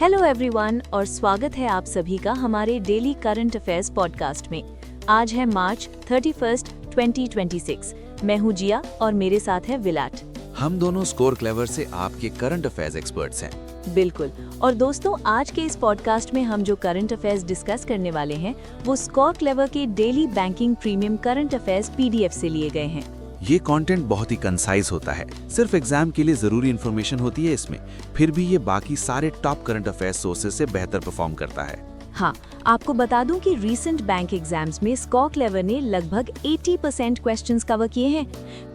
Hello everyone और स्वागत है आप सभी का हमारे डेली करंट अफेयर्स पॉडकास्ट में। आज है मार्च 31, 2026। मैं हूँ जिया और मेरे साथ है विलाट। हम दोनों स्कोर क्लेवर से आपके करंट अफेयर्स एक्सपर्ट्स हैं। बिल्कुल। और दोस्तों, आज के इस पॉडकास्ट में हम जो करंट अफेयर्स डिस्कस करने वाले हैं वो स्कोर क्लेवर के daily banking premium current affairs PDF से लिए गए हैं। ये कंटेंट बहुत ही कंसाइज होता है, सिर्फ एग्जाम के लिए जरूरी इन्फॉर्मेशन होती है इसमें, फिर भी ये बाकी सारे टॉप करंट अफेयर्स सोर्सेज से बेहतर परफॉर्म करता है। हाँ, आपको बता दूं कि रीसेंट बैंक एग्जाम्स में स्कोर क्लेवर ने लगभग 80% क्वेश्चंस कवर किए हैं।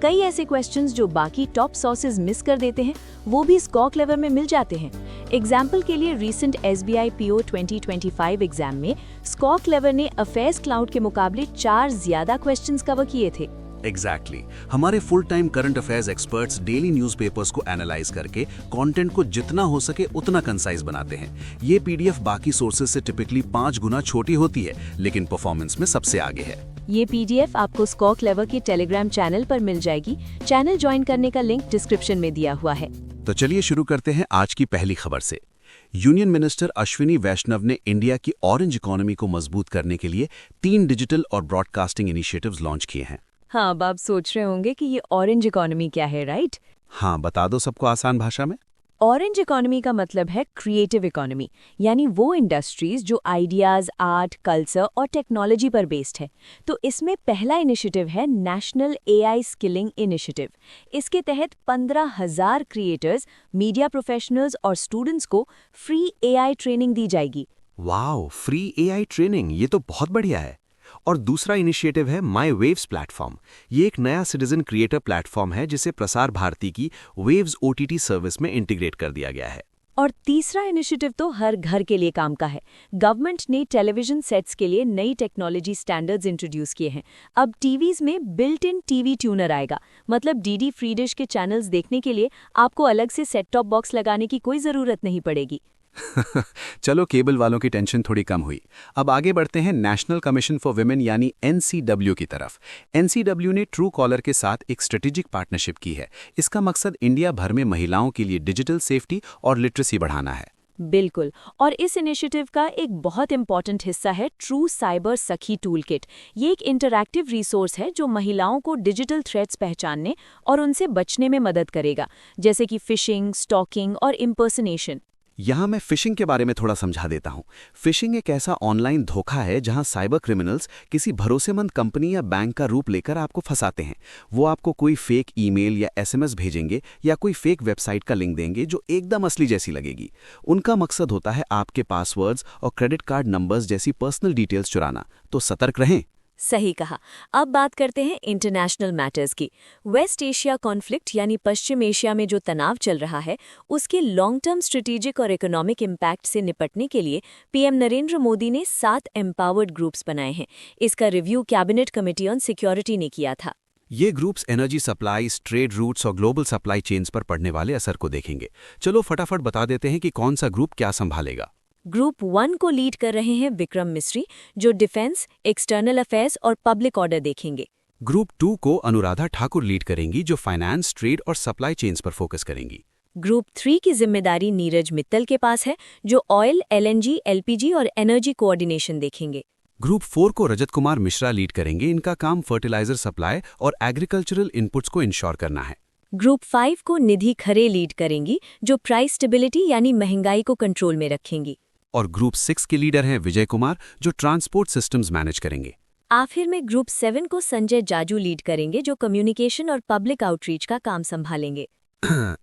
कई ऐसे क्वेश्चंस जो बाकी टॉप सोर्सेज मिस कर देते हैं वो भी स्कोर क्लेवर में मिल जाते हैं। एग्जाम्पल के लिए रीसेंट SBI PO 2025 एग्जाम में स्कोर क्लेवर ने अफेयर्स क्लाउड के मुकाबले 4 ज्यादा क्वेश्चंस कवर किए थे। एग्जैक्टली हमारे full time current affairs experts daily newspapers को एनालाइज करके कंटेंट को जितना हो सके उतना कंसाइज बनाते हैं। ये PDF बाकी सोर्सेज से टिपिकली 5 गुना छोटी होती है, लेकिन परफॉर्मेंस में सबसे आगे है। ये PDF आपको स्कोर क्लेवर के टेलीग्राम चैनल पर मिल जाएगी। चैनल ज्वाइन करने का लिंक डिस्क्रिप्शन में दिया हुआ है। तो चलिए शुरू करते हैं आज की पहली खबर से। यूनियन मिनिस्टर अश्विनी वैष्णव ने इंडिया की ऑरेंज इकोनॉमी को मजबूत करने के लिए 3 डिजिटल और ब्रॉडकास्टिंग इनिशिएटिव्स लॉन्च किए हैं। हाँ, अब आप सोच रहे होंगे कि ये ऑरेंज इकोनॉमी क्या है, राइट? हाँ, बता दो सबको आसान भाषा में। ऑरेंज इकोनॉमी का मतलब है क्रिएटिव इकोनॉमी, यानी वो इंडस्ट्रीज जो आइडियाज, आर्ट, कल्चर और टेक्नोलॉजी पर बेस्ड है। तो इसमें पहला इनिशिएटिव है नेशनल AI स्किलिंग इनिशिएटिव। इसके तहत 15,000 क्रिएटर्स, मीडिया प्रोफेशनल्स और स्टूडेंट्स को फ्री AI ट्रेनिंग दी जाएगी। वाओ, फ्री AI ट्रेनिंग, ये तो बहुत बढ़िया है। और दूसरा इनिशिएटिव है माई वेव्स प्लेटफॉर्म। ये एक नया सिटीजन क्रिएटर प्लेटफॉर्म है जिसे प्रसार भारती की वेव्स OTT सर्विस में इंटीग्रेट कर दिया गया है। और तीसरा इनिशिएटिव तो हर घर के लिए काम का है। गवर्नमेंट ने टेलीविजन सेट्स के लिए नई टेक्नोलॉजी स्टैंडर्ड्स इंट्रोड्यूस किए हैं। अब टीवीज में बिल्ट इन TV ट्यूनर आएगा, मतलब DD फ्री डिश के चैनल्स देखने के लिए आपको अलग से सेट टॉप बॉक्स लगाने की कोई जरूरत नहीं पड़ेगी। चलो, केबल वालों की टेंशन थोड़ी कम हुई। अब आगे बढ़ते हैं नेशनल कमीशन फॉर वुमेन यानी NCW की तरफ। NCW ने ट्रू कॉलर के साथ एक स्ट्रेटेजिक पार्टनरशिप की है। इसका मकसद इंडिया भर में महिलाओं के लिए डिजिटल सेफ्टी और लिटरेसी बढ़ाना है। बिल्कुल। और इस इनिशिएटिव का एक बहुत इंपॉर्टेंट हिस्सा है ट्रू साइबर सखी टूल किट। ये एक इंटरैक्टिव रिसोर्स है जो महिलाओं को डिजिटल थ्रेट्स पहचानने और उनसे बचने में मदद करेगा, जैसे कि फिशिंग, स्टॉकिंग और इम्पर्सनेशन। यहाँ मैं फिशिंग के बारे में थोड़ा समझा देता हूँ। फिशिंग एक ऐसा ऑनलाइन धोखा है जहाँ साइबर क्रिमिनल्स किसी भरोसेमंद कंपनी या बैंक का रूप लेकर आपको फंसाते हैं। वो आपको कोई फेक ईमेल या SMS भेजेंगे या कोई फेक वेबसाइट का लिंक देंगे जो एकदम असली जैसी लगेगी। उनका मकसद होता है आपके पासवर्ड्स और क्रेडिट कार्ड नंबर्स जैसी पर्सनल डिटेल्स चुराना। तो सतर्क रहें। सही कहा। अब बात करते हैं इंटरनेशनल मैटर्स की। वेस्ट एशिया कॉन्फ्लिक्ट यानी पश्चिम एशिया में जो तनाव चल रहा है उसके लॉन्ग टर्म स्ट्रेटेजिक और इकोनॉमिक इम्पैक्ट से निपटने के लिए PM नरेंद्र मोदी ने 7 एम्पावर्ड ग्रुप्स बनाए हैं। इसका review cabinet committee on security ने किया था। ये groups energy supplies, trade routes और ग्लोबल सप्लाई चेन्स पर पड़ने वाले असर को देखेंगे। चलो फटाफट बता देते हैं कि कौन सा ग्रुप क्या संभालेगा। ग्रुप 1 को लीड कर रहे हैं विक्रम मिस्री, जो डिफेंस, एक्सटर्नल अफेयर्स और पब्लिक ऑर्डर देखेंगे। ग्रुप 2 को अनुराधा ठाकुर लीड करेंगी, जो फाइनेंस, ट्रेड और सप्लाई चेन्स पर फोकस करेंगी। ग्रुप 3 की जिम्मेदारी नीरज मित्तल के पास है, जो ऑयल, LNG, LPG और एनर्जी कोऑर्डिनेशन देखेंगे। ग्रुप 4 को रजत कुमार मिश्रा लीड करेंगे। इनका काम फर्टिलाइजर सप्लाई और एग्रीकल्चरल इनपुट्स को इंश्योर करना है। ग्रुप 5 को निधि खरे लीड करेंगी, जो प्राइस स्टेबिलिटी यानी महंगाई को कंट्रोल में रखेंगी। और ग्रुप 6 के लीडर हैं विजय कुमार, जो ट्रांसपोर्ट सिस्टम्स मैनेज करेंगे। आखिर में ग्रुप 7 को संजय जाजू लीड करेंगे, जो कम्युनिकेशन और पब्लिक आउटरीच का काम संभालेंगे।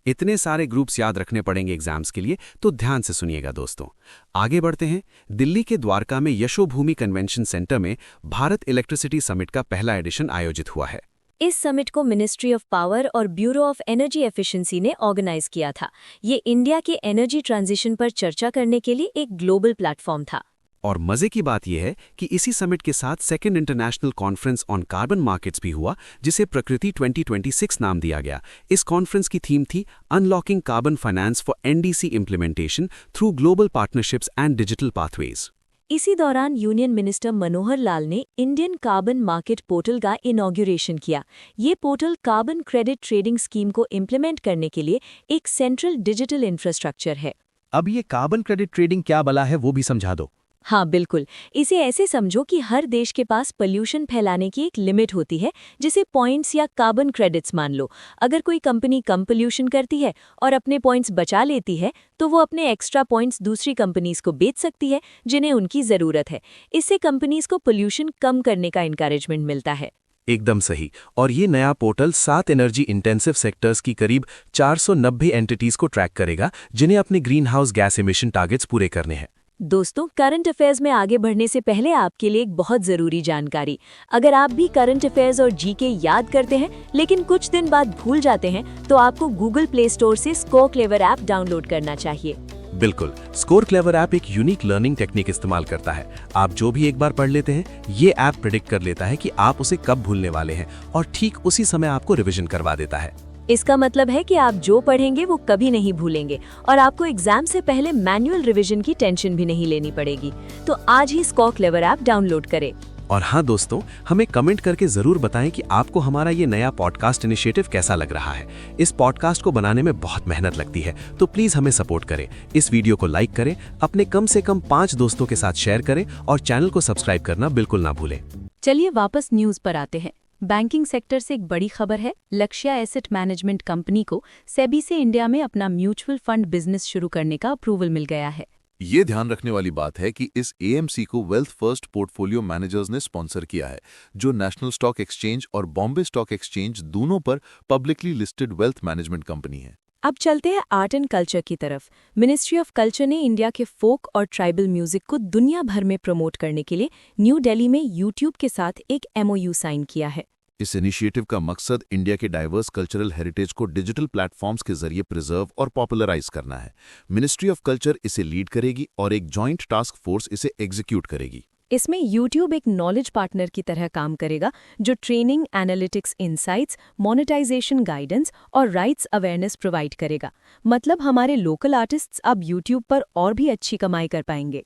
इतने सारे ग्रुप्स याद रखने पड़ेंगे एग्जाम्स के लिए, तो ध्यान से सुनिएगा दोस्तों। आगे बढ़ते हैं। दिल्ली के द्वारका में यशोभूमि कन्वेंशन सेंटर में भारत इलेक्ट्रिसिटी समिट का पहला एडिशन आयोजित हुआ है। इस समिट को मिनिस्ट्री ऑफ पावर और ब्यूरो ऑफ एनर्जी एफिशिएंसी ने ऑर्गेनाइज किया था। ये इंडिया के एनर्जी ट्रांजिशन पर चर्चा करने के लिए एक ग्लोबल प्लेटफॉर्म था। और मजे की बात यह है कि इसी समिट के साथ second international conference on carbon markets भी हुआ, जिसे प्रकृति 2026 नाम दिया गया। इस कॉन्फ्रेंस की थीम थी unlocking carbon finance for NDC implementation through global partnerships and digital pathways. इसी दौरान यूनियन मिनिस्टर मनोहर लाल ने इंडियन कार्बन मार्केट पोर्टल का इनॉग्रेशन किया। ये portal carbon credit trading scheme को इम्प्लीमेंट करने के लिए एक सेंट्रल डिजिटल इंफ्रास्ट्रक्चर है। अब ये कार्बन क्रेडिट ट्रेडिंग क्या बला है वो भी समझा दो। हाँ बिल्कुल, इसे ऐसे समझो कि हर देश के पास पोल्यूशन फैलाने की एक लिमिट होती है, जिसे पॉइंट्स या कार्बन क्रेडिट्स मान लो। अगर कोई कंपनी कम पोल्यूशन करती है और अपने पॉइंट्स बचा लेती है, तो वो अपने एक्स्ट्रा पॉइंट्स दूसरी कंपनीज को बेच सकती है जिन्हें उनकी ज़रूरत है। इससे कंपनीज को पोल्यूशन कम करने का इनकरेजमेंट मिलता है। एकदम सही। और ये नया पोर्टल 7 एनर्जी इंटेंसिव सेक्टर्स की करीब 490 एंटिटीज को ट्रैक करेगा, जिन्हें अपने green house gas emission targets पूरे करने हैं। दोस्तों, करंट अफेयर्स में आगे बढ़ने से पहले आपके लिए एक बहुत ज़रूरी जानकारी। अगर आप भी करंट अफेयर्स और जीके याद करते हैं लेकिन कुछ दिन बाद भूल जाते हैं, तो आपको गूगल प्ले स्टोर से स्कोर क्लेवर ऐप डाउनलोड करना चाहिए। बिल्कुल, स्कोर क्लेवर ऐप एक यूनिक लर्निंग टेक्निक इस्तेमाल करता है। आप जो भी एक बार पढ़ लेते हैं, ये ऐप प्रेडिक्ट कर लेता है कि आप उसे कब भूलने वाले हैं और ठीक उसी समय आपको रिवीजन करवा देता है। इसका मतलब है कि आप जो पढ़ेंगे वो कभी नहीं भूलेंगे और आपको एग्जाम से पहले मैनुअल रिवीजन की टेंशन भी नहीं लेनी पड़ेगी। तो आज ही स्कोर क्लेवर ऐप डाउनलोड करें। और हाँ दोस्तों, हमें कमेंट करके जरूर बताएं कि आपको हमारा ये नया पॉडकास्ट इनिशिएटिव कैसा लग रहा है। इस पॉडकास्ट को बनाने में बहुत मेहनत लगती है, तो प्लीज हमें सपोर्ट करें। इस वीडियो को लाइक करें, अपने कम से कम 5 दोस्तों के साथ शेयर करें और चैनल को सब्सक्राइब करना बिल्कुल ना भूलें। चलिए वापस न्यूज पर आते हैं। बैंकिंग सेक्टर से एक बड़ी खबर है। लक्ष्या एसेट मैनेजमेंट कंपनी को सेबी से इंडिया में अपना म्यूचुअल फंड बिजनेस शुरू करने का अप्रूवल मिल गया है। ये ध्यान रखने वाली बात है कि इस एएमसी को वेल्थ फर्स्ट पोर्टफोलियो मैनेजर्स ने स्पॉन्सर किया है, जो नेशनल स्टॉक एक्सचेंज और बॉम्बे स्टॉक एक्सचेंज दोनों पर publicly listed wealth management company है। अब चलते हैं आर्ट एंड कल्चर की तरफ। मिनिस्ट्री ऑफ कल्चर ने इंडिया के फोक और ट्राइबल म्यूजिक को दुनिया भर में प्रमोट करने के लिए न्यू दिल्ली में यूट्यूब के साथ एक MOU साइन किया है। इस इनिशिएटिव का मकसद इंडिया के डाइवर्स कल्चरल हेरिटेज को डिजिटल प्लेटफॉर्म्स के जरिए प्रिजर्व और पॉपुलराइज करना है। मिनिस्ट्री ऑफ कल्चर इसे लीड करेगी और एक जॉइंट टास्क फोर्स इसे एग्जीक्यूट करेगी। इसमें YouTube एक नॉलेज पार्टनर की तरह काम करेगा, जो training, analytics, insights, monetization guidance और राइट्स अवेयरनेस प्रोवाइड करेगा। मतलब हमारे लोकल आर्टिस्ट्स अब YouTube पर और भी अच्छी कमाई कर पाएंगे।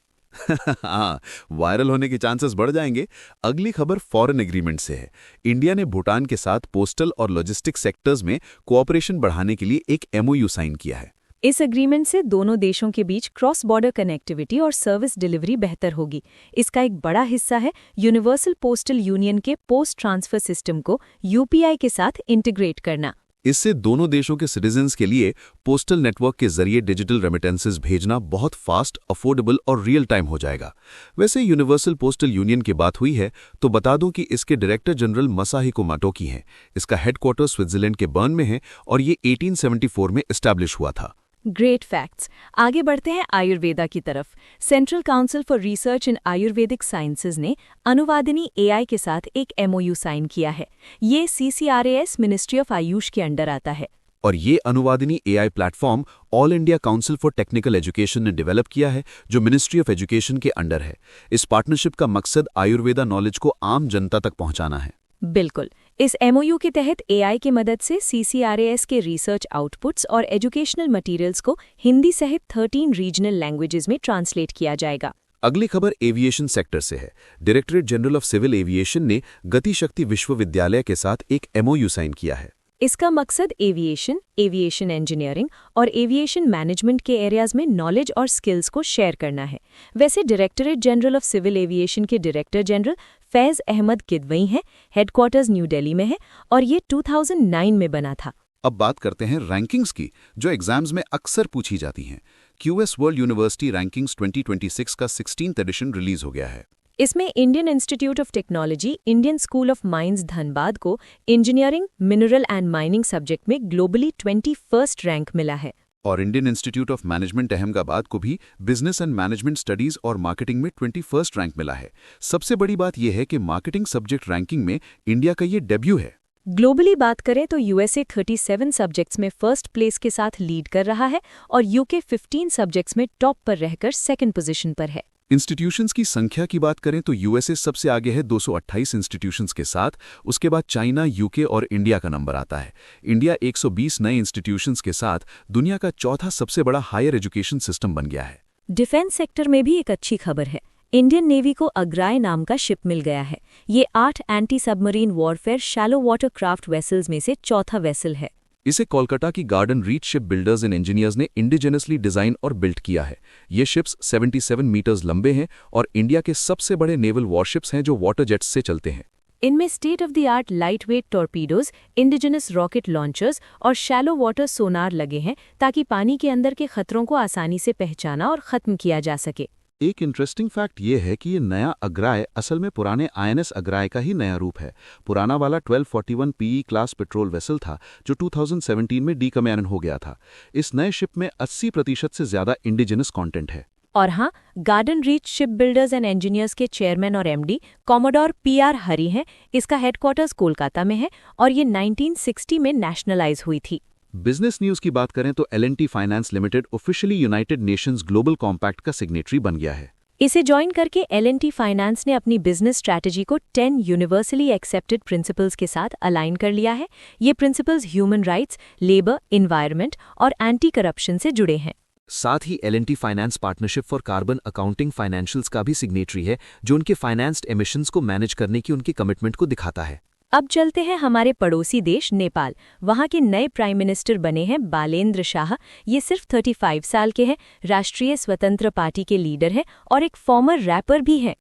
हाँ, वायरल होने के चांसेस बढ़ जाएंगे। अगली खबर फॉरेन एग्रीमेंट से है। इंडिया ने भूटान के साथ पोस्टल और लॉजिस्टिक्स सेक्टर्स में कोऑपरेशन बढ़ाने के लिए एक MOU साइन किया है। इस एग्रीमेंट से दोनों देशों के बीच क्रॉस बॉर्डर कनेक्टिविटी और सर्विस डिलीवरी बेहतर होगी। इसका एक बड़ा हिस्सा है यूनिवर्सल पोस्टल यूनियन के पोस्ट ट्रांसफर सिस्टम को UPI के साथ इंटीग्रेट करना। इससे दोनों देशों के सिटीजन्स के लिए पोस्टल नेटवर्क के जरिए डिजिटल रेमिटेंसेस भेजना बहुत फास्ट, अफोर्डेबल और रियल टाइम हो जाएगा। वैसे यूनिवर्सल पोस्टल यूनियन की बात हुई है तो बता दूं कि इसके डायरेक्टर जनरल मसाहिको मोटोकी हैं। इसका हेडक्वार्टर स्विट्जरलैंड के बर्न में है और ये 1874 में एस्टैब्लिश हुआ था। Great facts. आगे बढ़ते हैं आयुर्वेदा की तरफ। Central council for research in Ayurvedic sciences ने अनुवादिनी AI के साथ एक MOU साइन किया है। ये CCRAS मिनिस्ट्री ऑफ आयुष के अंडर आता है। और ये अनुवादिनी AI platform all India council for technical education ने डेवलप किया है, जो मिनिस्ट्री ऑफ एजुकेशन के अंडर है। इस पार्टनरशिप का मकसद आयुर्वेदा नॉलेज को आम जनता तक पहुंचाना है। बिल्कुल। इस MOU के तहत AI की मदद से CCRAS के रिसर्च आउटपुट्स और एजुकेशनल मटेरियल्स को हिंदी सहित 13 रीजनल लैंग्वेजेस में ट्रांसलेट किया जाएगा। अगली खबर एविएशन सेक्टर से है। Directorate general of civil aviation ने गति शक्ति विश्वविद्यालय के साथ एक MOU साइन किया है। इसका मकसद एविएशन, एविएशन इंजीनियरिंग और एविएशन मैनेजमेंट के एरियाज में नॉलेज और स्किल्स को शेयर करना है। वैसे directorate general of civil aviation के डायरेक्टर जनरल फैज़ अहमद किदवई हैं। हेडक्वार्टर्स न्यू दिल्ली में है और ये 2009 में बना था। अब बात करते हैं रैंकिंग्स की, जो एग्जाम्स में अक्सर पूछी जाती हैं। QS वर्ल्ड यूनिवर्सिटी रैंकिंग्स 2026 का 16th एडिशन रिलीज हो गया है। इसमें Indian Institute of Technology, Indian School of Mines Dhanbad को engineering, mineral and mining subject में ग्लोबली 21st रैंक मिला है। और Indian Institute of Management Ahmedabad को भी बिजनेस एंड मैनेजमेंट स्टडीज और मार्केटिंग में 21st रैंक मिला है। सबसे बड़ी बात यह है कि मार्केटिंग सब्जेक्ट रैंकिंग में इंडिया का ये डेब्यू है। ग्लोबली बात करें तो USA 37 सब्जेक्ट्स में फर्स्ट प्लेस के साथ लीड कर रहा है और UK 15 सब्जेक्ट्स में टॉप पर रहकर सेकंड पोजीशन पर है। इंस्टीट्यूशंस की संख्या की बात करें तो USA सबसे आगे है 228 इंस्टीट्यूशंस के साथ। उसके बाद चाइना, UK और इंडिया का नंबर आता है। इंडिया 120 नए इंस्टीट्यूशंस के साथ दुनिया का चौथा सबसे बड़ा हायर एजुकेशन सिस्टम बन गया है। डिफेंस सेक्टर में भी एक अच्छी खबर है। इंडियन नेवी को अग्राय नाम का शिप मिल गया है। ये 8 anti submarine warfare shallow water craft vessels में से चौथा वेसल है। इसे कोलकाता की garden reach ship builders and engineers ने इंडिजिनसली डिजाइन और बिल्ड किया है। ये शिप्स 77 मीटर्स लंबे हैं और इंडिया के सबसे बड़े नेवल वॉरशिप्स हैं जो वाटर जेट्स से चलते हैं। इनमें state of the art light weight torpedoes, indigenous rocket launchers और शैलो वाटर सोनार लगे हैं ताकि पानी के अंदर के खतरों को आसानी से पहचाना और खत्म किया जा सके। एक इंटरेस्टिंग फैक्ट ये है कि ये नया अग्राय असल में पुराने INS अग्राय का ही नया रूप है। पुराना वाला 1241 PE क्लास पेट्रोल वेसल था जो 2017 में डीकमैनन हो गया था। इस नए शिप में 80% से ज्यादा इंडिजिनस कंटेंट है। और हाँ, garden reach ship builders and engineers के चेयरमैन और MD कॉमोडोर PR हरी हैं। इसका हेडक्वार्टर्स कोलकाता में है और ये 1960 में नेशनलाइज हुई थी। बिजनेस न्यूज की बात करें तो L&T finance limited officially United Nations global compact का सिग्नेटरी बन गया है। इसे ज्वाइन करके L&T फाइनेंस ने अपनी बिजनेस स्ट्रैटेजी को 10 यूनिवर्सली एक्सेप्टेड प्रिंसिपल्स के साथ अलाइन कर लिया है। ये principles human rights, labour, environment और एंटी करप्शन से जुड़े हैं। साथ ही L&T finance partnership for carbon accounting financials का भी सिग्नेटरी है जो उनके फाइनेंस्ड एमिशंस को मैनेज करने की उनकी कमिटमेंट को दिखाता है। अब चलते हैं हमारे पड़ोसी देश नेपाल। वहाँ के नए प्राइम मिनिस्टर बने हैं बालेंद्र शाह। ये सिर्फ 35 साल के हैं, राष्ट्रीय स्वतंत्र पार्टी के लीडर हैं और एक फॉर्मर रैपर भी हैं।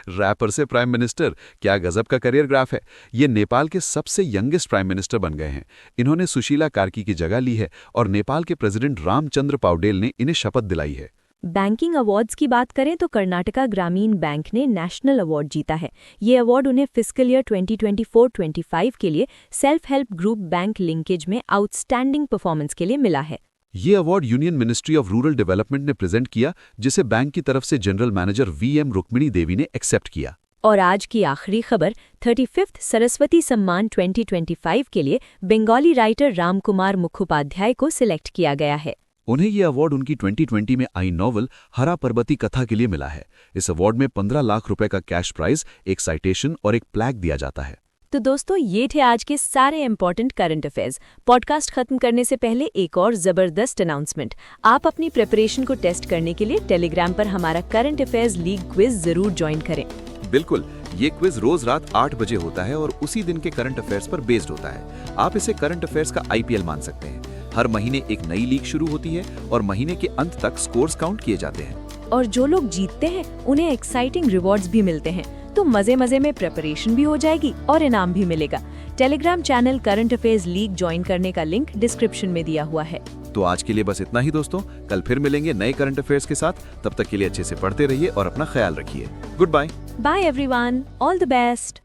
रैपर से प्राइम मिनिस्टर, क्या गजब का करियर ग्राफ है। ये नेपाल के सबसे यंगेस्ट प्राइम मिनिस्टर बन गए हैं। इन्होंने सुशीला कार्की की जगह ली है और नेपाल के प्रेसिडेंट रामचंद्र पौडेल ने इन्हें शपथ दिलाई है। बैंकिंग अवार्ड्स की बात करें तो कर्नाटका ग्रामीण बैंक ने नेशनल अवार्ड जीता है। ये अवार्ड उन्हें फिस्कल ईयर 2024-25 के लिए self help group bank linkage में आउटस्टैंडिंग परफॉर्मेंस के लिए मिला है। ये award union ministry of rural development ने प्रेजेंट किया, जिसे बैंक की तरफ से जनरल मैनेजर VM रुक्मिणी देवी ने एक्सेप्ट किया। और आज की आखिरी खबर, 35th सरस्वती सम्मान 2025 के लिए बंगाली राइटर रामकुमार मुखोपाध्याय को सिलेक्ट किया गया है। उन्हें ये अवार्ड उनकी 2020 में आई नॉवल हरा पर्वती कथा के लिए मिला है। इस अवार्ड में 15 लाख रुपए का कैश प्राइज, एक साइटेशन और एक प्लैक दिया जाता है। तो दोस्तों, ये थे आज के सारे इंपॉर्टेंट करंट अफेयर्स। पॉडकास्ट खत्म करने से पहले एक और जबरदस्त अनाउंसमेंट। आप अपनी प्रिपरेशन को टेस्ट करने के लिए टेलीग्राम पर हमारा करंट अफेयर्स लीग क्विज जरूर ज्वाइन करें। बिल्कुल, ये क्विज रोज रात 8 बजे होता है और उसी दिन के करंट अफेयर्स पर बेस्ड होता है। आप इसे करंट अफेयर्स का IPL मान सकते हैं। हर महीने एक नई लीग शुरू होती है और महीने के अंत तक स्कोर्स काउंट किए जाते हैं। और जो लोग जीतते हैं उन्हें एक्साइटिंग रिवॉर्ड्स भी मिलते हैं। तो मजे मजे में प्रिपरेशन भी हो जाएगी और इनाम भी मिलेगा। Telegram channel current affairs league join करने का लिंक डिस्क्रिप्शन में दिया हुआ है। तो आज के लिए बस इतना ही दोस्तों। कल फिर मिलेंगे नए करंट अफेयर्स के साथ। तब तक के लिए अच्छे से पढ़ते रहिए और अपना ख्याल रखिए। Good bye. Bye everyone, all the best.